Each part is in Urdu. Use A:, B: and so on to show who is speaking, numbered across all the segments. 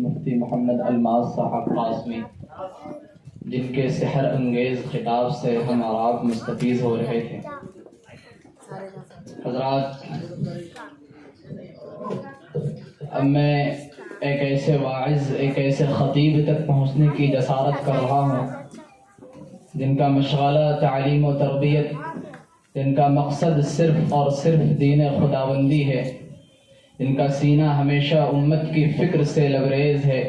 A: مفتی محمد الماس صاحب قاسمی، جن کے سحر انگیز خطاب سے ہم اور آپ مستفیض ہو رہے تھے۔ حضرات، اب میں ایک ایسے واعظ، ایک ایسے خطیب تک پہنچنے کی جسارت کر رہا ہوں جن کا مشغلہ تعلیم و تربیت، جن کا مقصد صرف اور صرف دین خداوندی ہے، جن کا سینہ ہمیشہ امت کی فکر سے لبریز ہے۔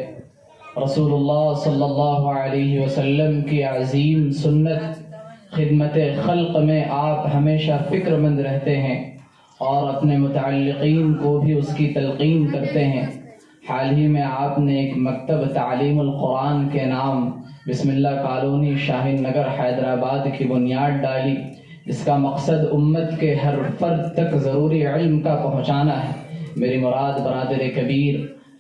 A: رسول اللہ صلی اللہ علیہ وسلم کی عظیم سنت خدمت خلق میں آپ ہمیشہ فکر مند رہتے ہیں اور اپنے متعلقین کو بھی اس کی تلقین کرتے ہیں۔ حال ہی میں آپ نے ایک مکتب تعلیم القرآن کے نام بسم اللہ کالونی شاہین نگر حیدرآباد کی بنیاد ڈالی، جس کا مقصد امت کے ہر فرد تک ضروری علم کا پہنچانا ہے۔ میری مراد برادر کبیر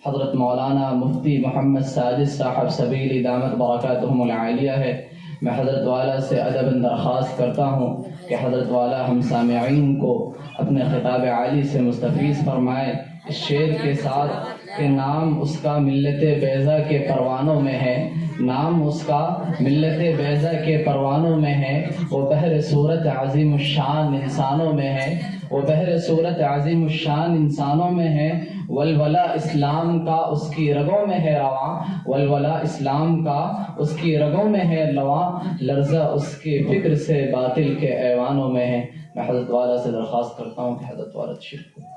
A: حضرت مولانا مفتی محمد ساجد صاحب سبیلی دامت برکاتہم العالیہ ہے۔ میں حضرت والا سے ادب درخواست کرتا ہوں کہ حضرت والا ہم سامعین کو اپنے خطاب عالی سے مستفیض فرمائے اس شعر کے ساتھ کہ نام اس کا ملت بیضا کے پروانوں میں ہے، نام اس کا ملت بیضا کے پروانوں میں ہے، وہ بحر صورت عظیم الشان انسانوں میں ہے، وہ بحر صورت عظیم الشان انسانوں میں ہے۔ ولولہ اسلام کا اس کی رگوں میں ہے رواں، ولولہ اسلام کا اس کی رگوں میں ہے رواں، لرزہ اس کی فکر سے باطل کے ایوانوں میں ہے۔ میں حضرت والا سے درخواست کرتا ہوں کہ حضرت والا تشریف لائیں۔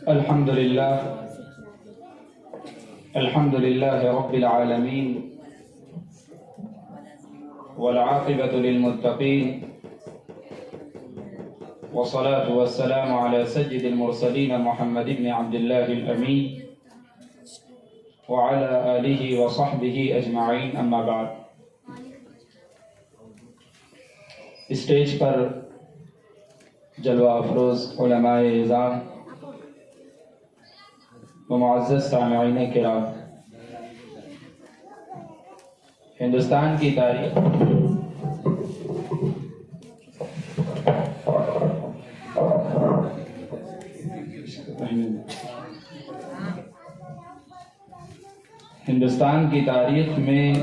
A: الحمد للہ رب العالمین والعاقبۃ للمتقین والصلاة والسلام على سید المرسلین محمد بن عبد اللہ الامین وعلى آلہ وصحبہ اجمعین، اما بعد۔ اسٹیج پر جلوہ افروز علماء اعظام و معزز سامعین کرام، ہندوستان کی تاریخ میں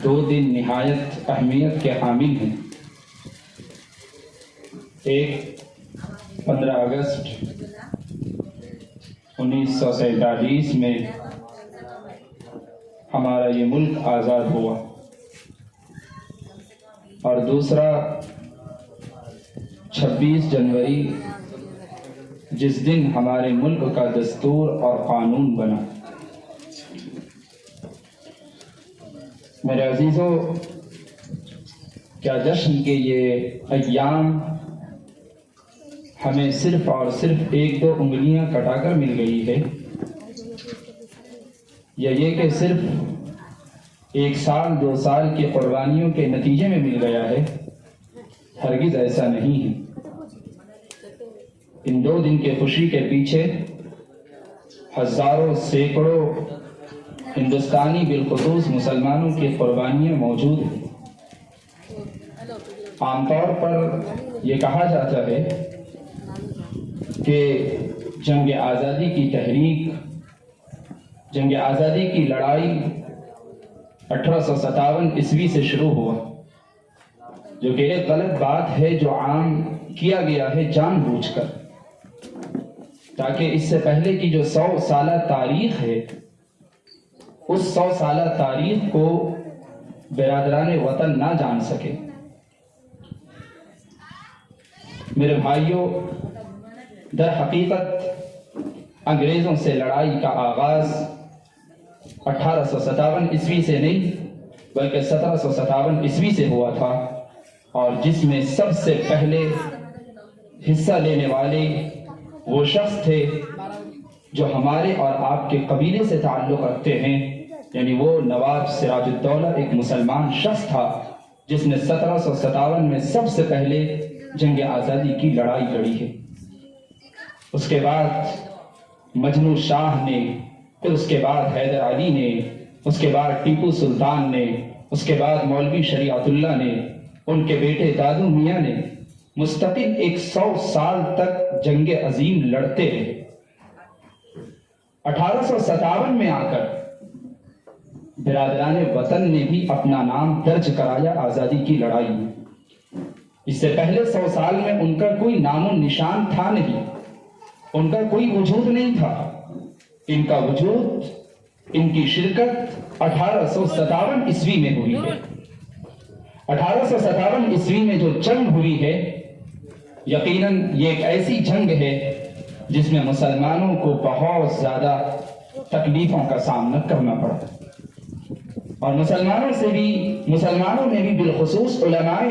A: دو دن نہایت اہمیت کے حامل ہیں۔ ایک 15 اگست 1947 میں ہمارا یہ ملک آزاد ہوا، اور دوسرا 26 جنوری جس دن ہمارے ملک کا دستور اور قانون بنا۔ میرے عزیزوں، کیا جشن کے یہ ایام ہمیں صرف اور صرف ایک دو انگلیاں کٹا کر مل گئی ہے، یا یہ کہ صرف 1 سال 2 سال کی قربانیوں کے نتیجے میں مل گیا ہے؟ ہرگز ایسا نہیں ہے۔ ان 2 دن کے خوشی کے پیچھے ہزاروں سینکڑوں ہندوستانی بالخصوص مسلمانوں کی قربانیاں موجود ہیں۔ عام طور پر یہ کہا جاتا ہے کہ جنگ آزادی کی تحریک، جنگ آزادی کی لڑائی 1857 عیسوی سے شروع ہوا، جو کہ ایک غلط بات ہے جو عام کیا گیا ہے جان بوجھ کر، تاکہ اس سے پہلے کی جو 100 سالہ تاریخ ہے، اس 100 سالہ تاریخ کو برادران وطن نہ جان سکے۔ میرے بھائیوں، در حقیقت انگریزوں سے لڑائی کا آغاز 1857 عیسوی سے نہیں بلکہ 1757 عیسوی سے ہوا تھا، اور جس میں سب سے پہلے حصہ لینے والے وہ شخص تھے جو ہمارے اور آپ کے قبیلے سے تعلق رکھتے ہیں، یعنی وہ نواب سراج الدولہ ایک مسلمان شخص تھا جس نے 1757 میں سب سے پہلے جنگ آزادی کی لڑائی لڑی ہے۔ اس کے بعد مجنو شاہ نے، پھر اس کے بعد حیدر علی نے، اس کے بعد ٹیپو سلطان نے، اس کے بعد مولوی شریعت اللہ نے، ان کے بیٹے دادو میاں نے مستقل 100 سال تک جنگ عظیم لڑتے رہے۔ 1857 میں آ کر برادران وطن نے بھی اپنا نام درج کرایا آزادی کی لڑائی میں۔ اس سے پہلے 100 سال میں ان کا کوئی نام و نشان تھا نہیں، ان کا کوئی وجود نہیں تھا۔ ان کا وجود، ان کی شرکت 1857 عیسوی میں ہوئی ہے۔ 1857 عیسوی میں جو جنگ ہوئی ہے، یقیناً یہ ایک ایسی جنگ ہے جس میں مسلمانوں کو بہت زیادہ تکلیفوں کا سامنا کرنا پڑا، اور مسلمانوں میں بھی بالخصوص علماء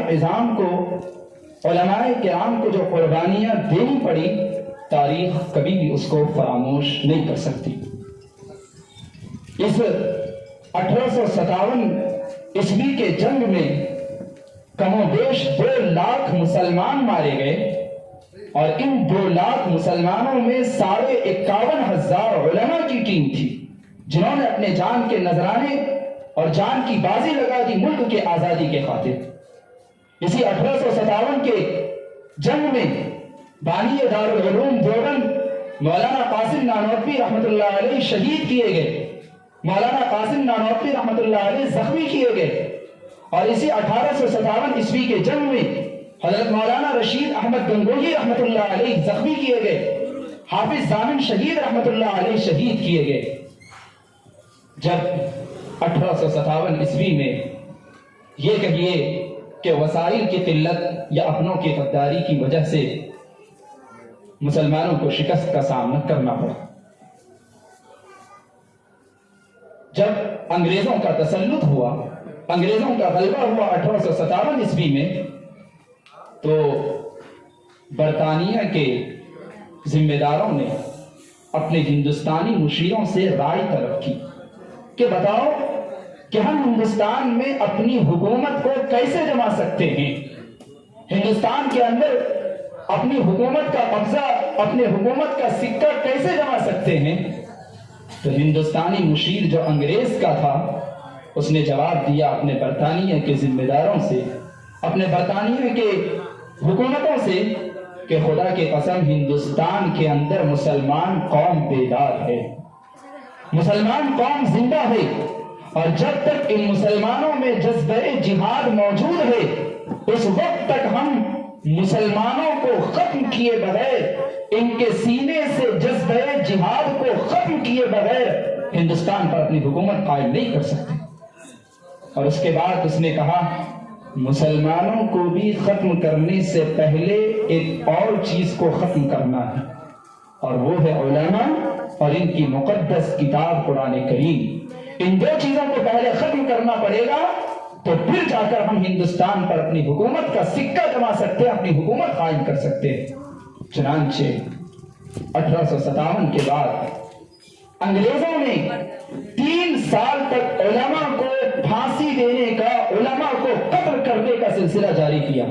A: کرام کو جو قربانیاں دینی پڑی، تاریخ کبھی بھی اس کو فراموش نہیں کر سکتی۔ اس 1857 عیسوی کے جنگ میں کم و بیش 2 لاکھ مسلمان مارے گئے، اور ان 2 لاکھ مسلمانوں میں 51,000 علماء کی ٹیم تھی جنہوں نے اپنے جان کے نذرانے اور جان کی بازی لگا دی ملک کے آزادی کے خاطر۔ اسی 1857 کے جنگ میں بانی دارالعلوم دیوبند مولانا قاسم نانوتوی رحمۃ اللہ علیہ شہید کیے گئے، مولانا قاسم نانوتوی رحمۃ اللہ علیہ زخمی کیے گئے، اور اسی 1857 عیسوی کے جنگ میں حضرت مولانا رشید احمد گنگوہی رحمۃ اللہ علیہ زخمی کیے گئے، حافظ ضامن شہید رحمۃ اللہ علیہ شہید کیے گئے۔ جب 1857 عیسوی میں یہ کہیے کہ وسائل کی قلت یا اپنوں کی غداری کی وجہ سے مسلمانوں کو شکست کا سامنا کرنا پڑا، جب انگریزوں کا تسلط ہوا، انگریزوں کا غلبہ ہوا 1857 عیسوی میں، تو برطانیہ کے ذمہ داروں نے اپنے ہندوستانی مشیروں سے رائے طلب کی کہ بتاؤ کہ ہم ہندوستان میں اپنی حکومت کو کیسے جما سکتے ہیں، ہندوستان کے اندر اپنی حکومت کا قبضہ، اپنے حکومت کا سکہ کیسے جما سکتے ہیں۔ تو ہندوستانی مشیر جو انگریز کا تھا، اس نے جواب دیا اپنے برطانیہ کے ذمہ داروں سے، اپنے برطانیہ کے حکومتوں سے، کہ خدا کی قسم ہندوستان کے اندر مسلمان قوم بیدار ہے، مسلمان قوم زندہ ہے، اور جب تک ان مسلمانوں میں جذبہ جہاد موجود ہے، اس وقت تک ہم مسلمانوں کو ختم کیے بغیر، ان کے سینے سے جذبہ جہاد کو ختم کیے بغیر ہندوستان پر اپنی حکومت قائم نہیں کر سکتے۔ اور اس کے بعد اس نے کہا مسلمانوں کو بھی ختم کرنے سے پہلے ایک اور چیز کو ختم کرنا ہے، اور وہ ہے علماء اور ان کی مقدس کتاب قرآن کریم۔ ان 2 چیزوں کو پہلے ختم کرنا پڑے گا، تو پھر جا کر ہم ہندوستان پر اپنی حکومت کا سکہ جما سکتے ہیں، اپنی حکومت قائم کر سکتے ہیں۔ چنانچہ 1857 کے بعد انگریزوں نے 3 سال تک علماء کو پھانسی دینے کا، علماء کو قتل کرنے کا سلسلہ جاری کیا۔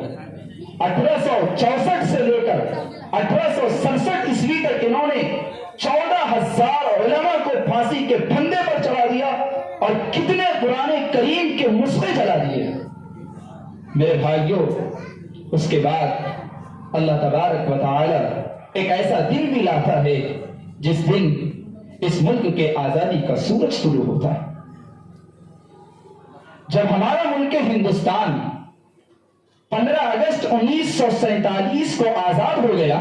A: 1864 سے لے کر 1867 عیسوی تک انہوں نے 14,000 علماء کو پھانسی کے پھندے پر چڑھا دیا، اور کتنے قرآن کریم کے نسخے جلا دیے۔ میرے بھائیوں، اس کے بعد اللہ تبارک و تعالی ایک ایسا دن بھی لاتا ہے جس دن اس ملک کے آزادی کا سورج طلوع ہوتا ہے۔ جب ہمارا ملک ہندوستان 15 اگست 1947 کو آزاد ہو گیا،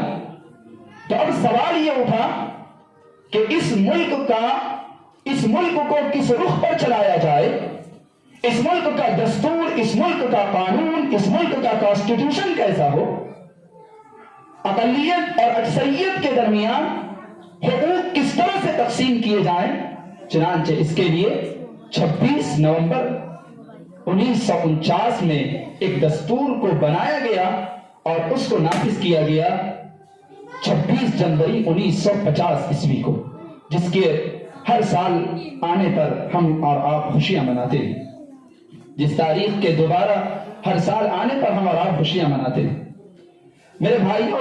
A: تو اب سوال یہ اٹھا کہ اس ملک کو کس رخ پر چلایا جائے، اس ملک کا دستور، اس ملک کا قانون، اس ملک کا کانسٹیٹیوشن کیسا ہو۔
B: اقلیت اور اکثریت کے درمیان حقوق کس طرح سے تقسیم کیے جائیں، چنانچہ اس کے لیے 26 نومبر 1949 میں ایک دستور کو بنایا گیا اور اس کو نافذ کیا گیا 26 جنوری 1950 عیسوی کو، جس کے ہر سال آنے پر ہم اور آپ خوشیاں مناتے ہیں، جس تاریخ کے دوبارہ ہر سال آنے پر ہم اور آپ خوشیاں مناتے ہیں۔ میرے بھائیوں،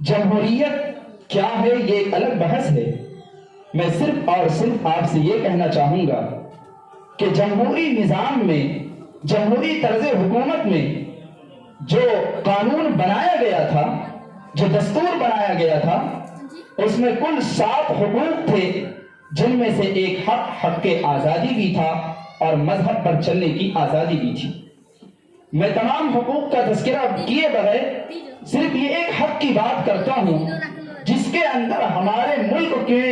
B: جمہوریت کیا ہے یہ ایک الگ بحث ہے۔ میں صرف اور صرف آپ سے یہ کہنا چاہوں گا کہ جمہوری نظام میں، جمہوری طرز حکومت میں جو قانون بنایا گیا تھا، جو دستور بنایا گیا تھا، اس میں کل 7 حقوق تھے، جن میں سے ایک حق آزادی بھی تھا اور مذہب پر چلنے کی آزادی بھی تھی۔ میں تمام حقوق کا تذکرہ کیے بغیر صرف یہ ایک حق کی بات کرتا ہوں جس کے اندر ہمارے ملک کے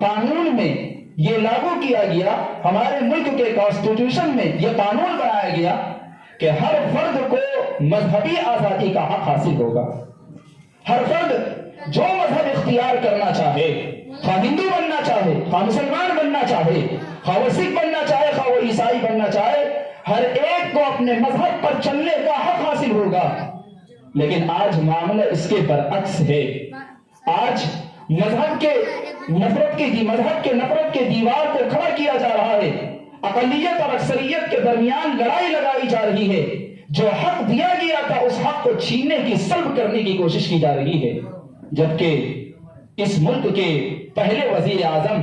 B: قانون میں یہ لاگو کیا گیا، ہمارے ملک کے کانسٹیٹیوشن میں یہ قانون بنایا گیا کہ ہر فرد کو مذہبی آزادی کا حق حاصل ہوگا۔ ہر فرد جو مذہب اختیار کرنا چاہے، خواہ ہندو بننا چاہے، خواہ مسلمان بننا چاہے، خواہ وہ سکھ بننا چاہے، خواہ وہ عیسائی بننا چاہے، ہر ایک کو اپنے مذہب پر چلنے کا حق حاصل ہوگا۔ لیکن آج معاملہ اس کے برعکس ہے۔ آج مذہب کے نفرت کے دیوار کو کھڑا کیا جا رہا ہے، اقلیت اور اکثریت کے درمیان لڑائی لگائی جا رہی ہے، جو حق دیا گیا تھا اس حق کو چھیننے کی، سلب کرنے کی کوشش کی جا رہی ہے۔ جبکہ اس ملک کے پہلے وزیر اعظم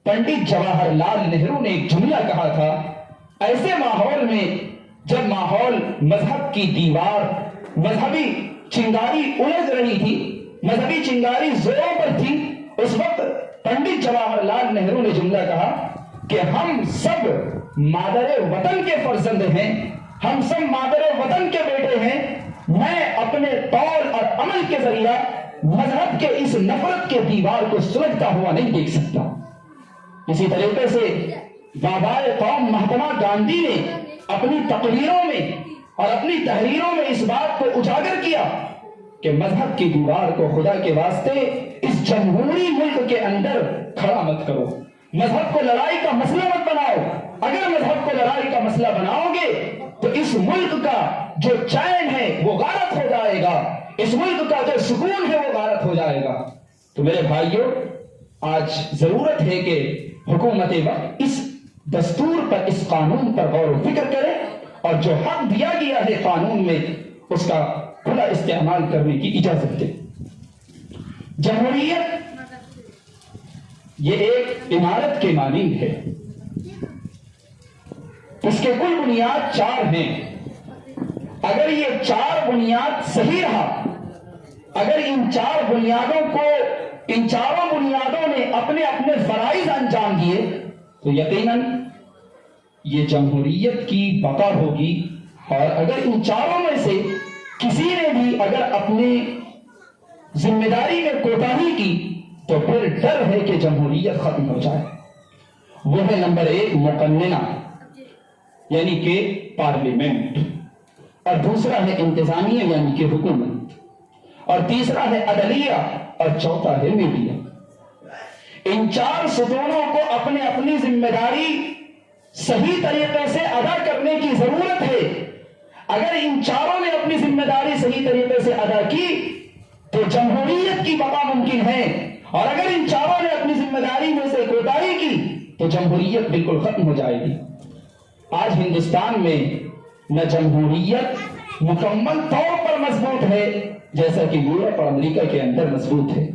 B: پنڈت جواہر لال نہرو نے ایک جملہ کہا تھا، ایسے ماحول میں جب ماحول مذہب کی دیوار، مذہبی چنگاری الجھ رہی تھی، مذہبی چنگاری زوروں پر تھی، اس وقت پنڈت جواہر لال نہرو نے جملہ کہا کہ ہم سب مادر وطن کے فرزند ہیں، ہم سب مادر وطن کے بیٹے ہیں، میں اپنے قول اور عمل کے ذریعہ مذہب کے اس نفرت کے دیوار کو سلگتا ہوا نہیں دیکھ سکتا۔ اسی طریقے سے بابائے قوم مہاتما گاندھی نے اپنی تقریروں میں اور اپنی تحریروں میں اس بات کو اجاگر کیا کہ مذہب کی دیوار کو خدا کے واسطے اس جمہوری ملک کے اندر کھڑا مت کرو، مذہب کو لڑائی کا مسئلہ مت بناؤ۔ اگر مذہب کو لڑائی کا مسئلہ بناؤ گے تو اس ملک کا جو چین ہے وہ غارت ہو جائے گا، اس ملک کا جو سکون ہے وہ غارت ہو جائے گا۔ تو میرے بھائیوں، آج ضرورت ہے کہ حکومت وقت اس دستور پر، اس قانون پر غور و فکر کرے اور جو حق دیا گیا ہے قانون میں اس کا کھلا استعمال کرنے کی اجازت دے۔ جمہوریت یہ ایک عمارت کے مانند ہے، اس کے کل بنیاد 4 ہیں۔ اگر یہ 4 بنیاد صحیح رہا، اگر ان 4 بنیادوں کو، ان چاروں بنیادوں نے اپنے اپنے فرائض انجام دیے تو یقیناً یہ جمہوریت کی بقا ہوگی۔ اور اگر ان چاروں میں سے کسی نے بھی اگر اپنی ذمہ داری میں کوتاہی کی تو پھر ڈر ہے کہ جمہوریت ختم ہو جائے۔ وہ ہے نمبر 1 مقننہ، یعنی کہ پارلیمنٹ، اور دوسرا ہے انتظامیہ یعنی کہ حکومت، اور تیسرا ہے عدلیہ، اور چوتھا ہے میڈیا۔ ان 4 ستونوں کو اپنے اپنی ذمہ داری صحیح طریقے سے ادا کرنے کی ضرورت ہے۔ اگر ان چاروں نے اپنی ذمہ داری صحیح طریقے سے ادا کی تو جمہوریت کی بقا ممکن ہے، اور اگر ان چاروں نے اپنی ذمہ داری میں سے کوتاہی کی تو جمہوریت بالکل ختم ہو جائے گی۔ آج ہندوستان میں نہ جمہوریت مکمل طور پر مضبوط ہے جیسا کہ یورپ اور امریکہ کے اندر مضبوط ہے،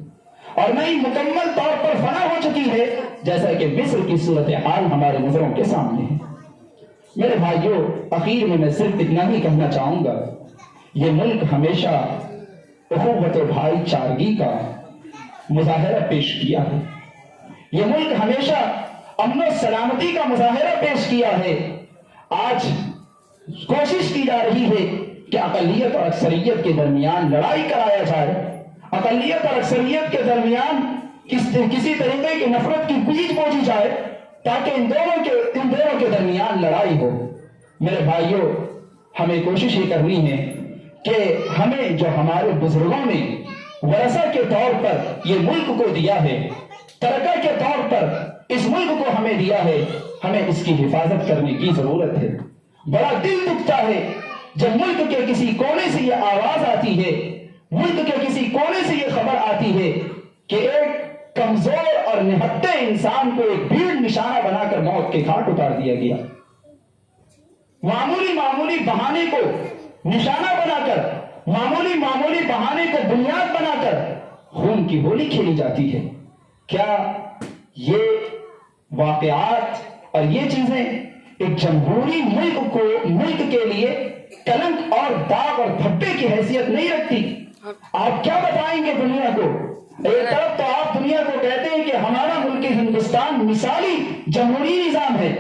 B: اور نہ ہی مکمل طور پر فنا ہو چکی ہے جیسا کہ مصر کی صورتحال ہمارے نظروں کے سامنے ہے۔ میرے بھائیوں، اخیر میں صرف اتنا ہی کہنا چاہوں گا، یہ ملک ہمیشہ اخوت و بھائی چارگی کا مظاہرہ پیش کیا ہے، یہ ملک ہمیشہ امن و سلامتی کا مظاہرہ پیش کیا ہے۔ آج کوشش کی جا رہی ہے کہ اقلیت اور اکثریت کے درمیان لڑائی کرایا جائے، اقلیت اور اکثریت کے درمیان کسی طریقے کی نفرت کی بیج بوجی جائے تاکہ ان دونوں کے درمیان لڑائی ہو۔ میرے بھائیوں، ہمیں کوشش یہ کرنی ہے کہ ہمیں جو ہمارے بزرگوں نے ورثہ کے طور پر یہ ملک کو دیا ہے، ترکہ کے طور پر اس ملک کو ہمیں دیا ہے، ہمیں اس کی حفاظت کرنے کی ضرورت ہے۔ بڑا دل دکھتا ہے جب ملک کے کسی کونے سے یہ آواز آتی ہے، ملک کے کسی کونے سے یہ خبر آتی ہے کہ ایک کمزور اور نہتے انسان کو ایک بھیڑ نشانہ بنا کر موت کے گھاٹ اتار دیا گیا۔ معمولی بہانے کو نشانہ بنا کر، معمولی بہانے کو بنیاد بنا کر خون کی ہولی کھیلی جاتی ہے۔ کیا یہ واقعات اور یہ چیزیں ایک جمہوری ملک کے لیے کلنک اور داغ اور دھبے کی حیثیت نہیں رکھتی؟ آپ کیا بتائیں گے دنیا کو؟ ایک طرف تو آپ دنیا کو کہتے ہیں کہ ہمارا ملک ہندوستان مثالی جمہوری نظام ہے،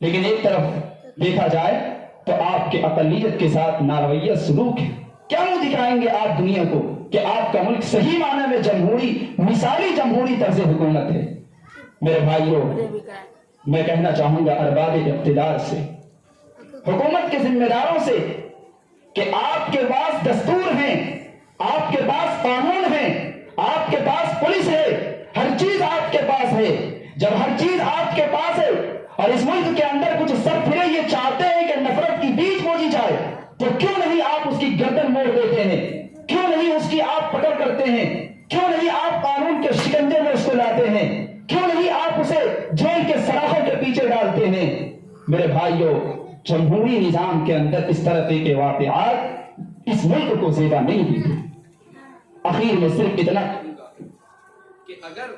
B: لیکن ایک طرف دیکھا جائے تو آپ کے اقلیت کے ساتھ نارویہ سلوک ہے۔ کیا منہ دکھائیں گے آپ دنیا کو کہ آپ کا ملک صحیح معنی میں جمہوری، مثالی جمہوری طرز حکومت ہے؟ میرے بھائیوں، میں کہنا چاہوں گا ارباب اقتدار سے، حکومت کے ذمہ داروں سے کہ آپ کے پاس دستور ہیں، آپ کے پاس قانون ہیں، آپ کے پاس پولیس ہے، ہر چیز آپ کے پاس ہے۔ جب ہر چیز آپ کے پاس ہے اور اس ملک کے اندر کچھ سرفرے یہ چاہتے ہیں کہ نفرت کی بیج بوجی جائے، تو کیوں نہیں آپ اس کی گردن موڑ دیتے ہیں؟ کیوں نہیں اس کی آپ پکڑ کرتے ہیں؟ کیوں نہیں آپ قانون کے شکنجے میں اس کو لاتے ہیں؟ کیوں نہیں آپ اسے جیل کے سلاخوں کے پیچھے ڈالتے ہیں؟ میرے بھائیوں، جمہوری نظام کے اندر اس طرح کے واقعات اس ملک کو زیبا نہیں دیتے۔ اخیر میں صرف اتنا
C: کہ اگر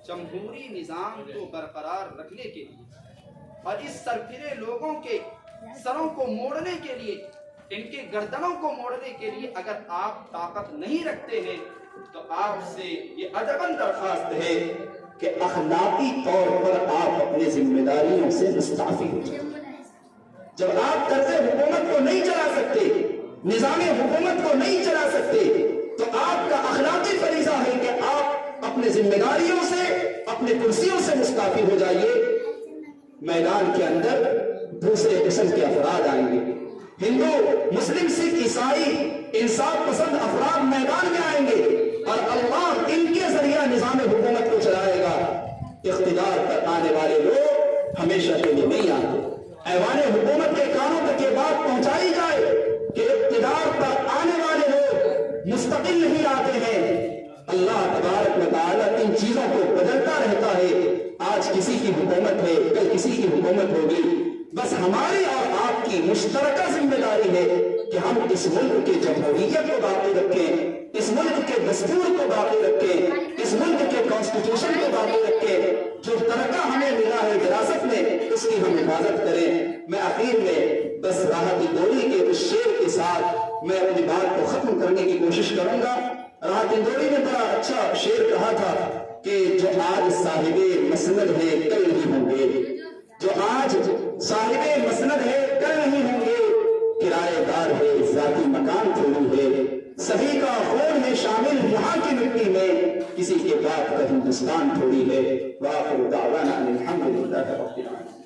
C: جمہوری نظام کو برقرار رکھنے کے لیے اور اس سرفرے لوگوں کے سروں کو موڑنے کے لیے، ان کے گردنوں کو موڑنے کے لیے اگر آپ طاقت نہیں رکھتے ہیں تو آپ سے یہ ادباً درخواست ہے کہ اخلاقی طور پر آپ اپنی ذمہ داریوں سے مستعفی ہو جائیں۔ جب آپ طرز حکومت کو نہیں چلا سکتے، نظام حکومت کو نہیں چلا سکتے، تو آپ کا اخلاقی فریضہ ہے کہ آپ اپنے ذمہ داریوں سے، اپنے کرسیوں سے مستعفی ہو جائیے۔ میدان کے اندر دوسرے قسم کے افراد آئیں گے، ہندو، مسلم، سکھ، عیسائی، انصاف پسند افراد میدان میں آئیں گے اور اللہ ان کے ذریعہ نظام حکومت کو چلائے گا۔ اقتدار پر آنے والے لوگ ہمیشہ کے لیے نہیں آتے۔ ایوان حکومت کے کانوں تک یہ بات پہنچائی جائے کہ اقتدار پر آنے والے لوگ مستقل نہیں آتے ہیں۔ اللہ تبارک و تعالیٰ ان چیزوں کو بدلتا رہتا ہے۔ آج کسی کی حکومت ہے، کل کسی کی حکومت ہوگی۔ بس ہماری اور آپ کی مشترکہ ذمہ داری ہے کہ ہم اس ملک کی جمہوریت کو باقی رکھیں، اس ملک کے دستور کو باقی رکھیں، اس ملک کے کانسٹیٹیوشن کو باقی رکھیں۔ جو ترکہ ہمیں ملا ہے وراثت میں، اس کی ہم حفاظت کریں۔ میں آخر میں بس راحت اندوری کے اس شعر کے ساتھ میں اپنی بات کو ختم کرنے کی کوشش کروں گا۔ راحت اندوری نے بڑا اچھا شعر کہا تھا کہ جو آج صاحب مسند ہے کل نہیں ہوں گے، جو آج صاحب مسند ہے کل نہیں ہوں گے، کرایہ دار ہے ذاتی مکان تھوڑی ہے، سبھی کا خون ہے شامل یہاں کی مٹی میں، کسی کے باپ کا ہندوستان تھوڑی ہے۔ وآخر دعوانا الحمدللہ رب العالمین۔